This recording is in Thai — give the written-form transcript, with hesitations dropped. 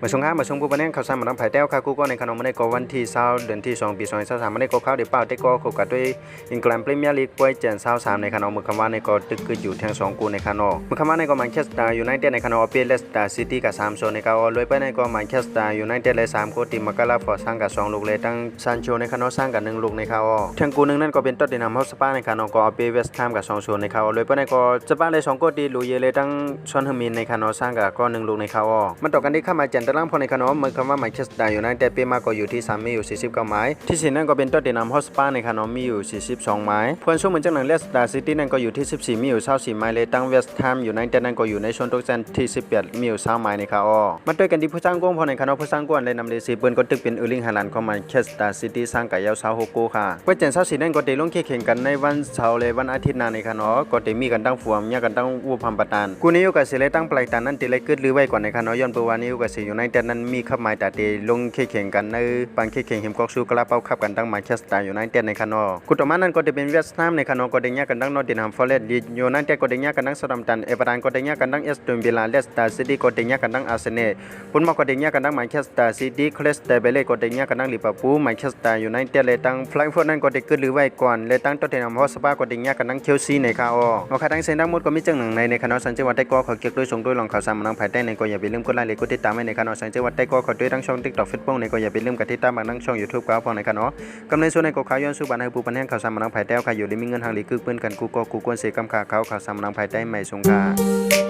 มาชงห้ามาชงผู้ปนแนงข่าวสารมาทำไผ่แต้วค่ะกูก็ในขนมมาในกวันที่20เดือนที่2ปี2023มาในกข้าวเดี๋ยวเป้าเตก็คู่กับด้วยอังกฤษพรีเมียร์ลีกป่วยเจน23ในขนมมือคำว่าในก็ตึกคืออยู่แทง2กูในขนมมือคำว่าในก็แมนเชสเตอร์ยูไนเต็ดในขนมเปเลสเตอร์ซิตี้กับ3โซนในก็เลยไปในก็แมนเชสเตอร์ยูไนเต็ดเลย3กูทีมมากาลาฟอร์สร้างกับ2ลูกเลยตั้งซานโชในขนมสร้างกับ1ลูกในเขาแทงกูนึงนั่นก็เป็นต้นดินนำฮอสปาในขนมก็เปเวสต์แฮมกับ2โซนในเขาเลยไปในก็จะป้าเลย2กูทีลุยเลยตั้งชอนเฮมินในขนมสร้างกับก็1ลูกในเขามันต่อกันที่ข้ามาเจนตะล่างพอในขนมมือคำว่าแมนเชสเตอร์ยูไนเต็ดเป้มากก็อยู่ที่3มีอยู่49ไม้ที่4นั่นก็เป็นต้นดินนำฮอสปาในขนมมีอยู่42ไม้เพื่อนช่วงเหมือนจังหนังเลสเตอร์ซิตี้นั่นก็อยู่ที่14มีอยู่24ไม้เลยตั้งเวสต์แฮมยูไนเต็ดนั่นก็อยู่ในชนทุกเซนที่18มีอยู่3ไม้ในเขามาด้วยกันที่ผู้สร้างกวนพอในขนมผู้สร้างกวนเลยนำเลย4ปืนก็ตึกเป็นเออร์ลิงฮาลันด์ของแมนเชสเตอร์ซิตี้สร้างกับยาว26โกค่ะเพื่อเจน24นั่นก็ได้ลงแข่งกันในวันเสาร์เลยวันอาทิตย์หน้าในขนมก็ได้มีกันตั้งฟวมเนี่ยกันตั้งวูพัมปตานกูนี้อยู่กับสิเลยตั้งปลายตานั่นตีเลยกึดหรือไว้ก่อนในขนมย้อนประวัตินี้อยู่กับสิยูไนเต็ดนั้นมีขับไม้แต่ตีลงแข่งกันในปังแข่งเห็มกอกซูกระเป้าขับกันตั้งแมนเชสเตอร์ยูไนเต็ดในขนมกุต่อมานั้นก็ได้เป็นเวสต์แฮมในขนมก็ได้เนี่ยกันตั้งนอตติงแฮมฟอร์เรสต์ยูไนเต็ดก็ได้เนี่ยกันตั้งซาดัมตันเอเวอร์ตันก็ได้เนี่ยกันตั้งเอสตันวิลล่าเลสเตอร์ซิตี้ก็ได้เนี่ยกันตั้งอาร์เซนอลปุ่นมาก็ได้เนี่ยกันตั้งแมนเชสเตอร์ซิตี้คริสเตเบเล่ก็ได้เนี่ยกันตั้งลิเวอร์พูลแมนเชสเตอร์ยูไนเต็ดเลยตั้งแฟรงก์เฟิร์ตนั้นก็ได้กึดหรือไว้ก่อนเลยตั้งตอตเทนแฮมฮอตสปาก็ได้เนี่ยกันตั้งเชลซีในข่าวเอาค่ะทั้งเซนดังหมดก็มีจังหนึ่งในขณะสังเกตว่าได้ก็ขอเก็บด้วยส่งด้วยลองข่าวสารมาทางภายใต้ในก็อย่าไปลืมกดไลค์กดติดตามให้ในขณะสังเกตว่าได้ก็ขอด้วยทั้งช่อง TikTok Facebook ในก็อย่าไปลืมกดติดตามมาทั้งช่อง YouTube ก็พอในขณะกำในส่วนในก็ข่าวย้อนสู่บ้านให้ผู้ปันแห่งข่าวสารมาทางภายใต้ค่ะอยู่ได้มีเงินทางหลีกคือเปิ้นกันกูก็กูควรเสียกำค่าข่าวสารมาทางภายใต้ใหม่สงค่ะ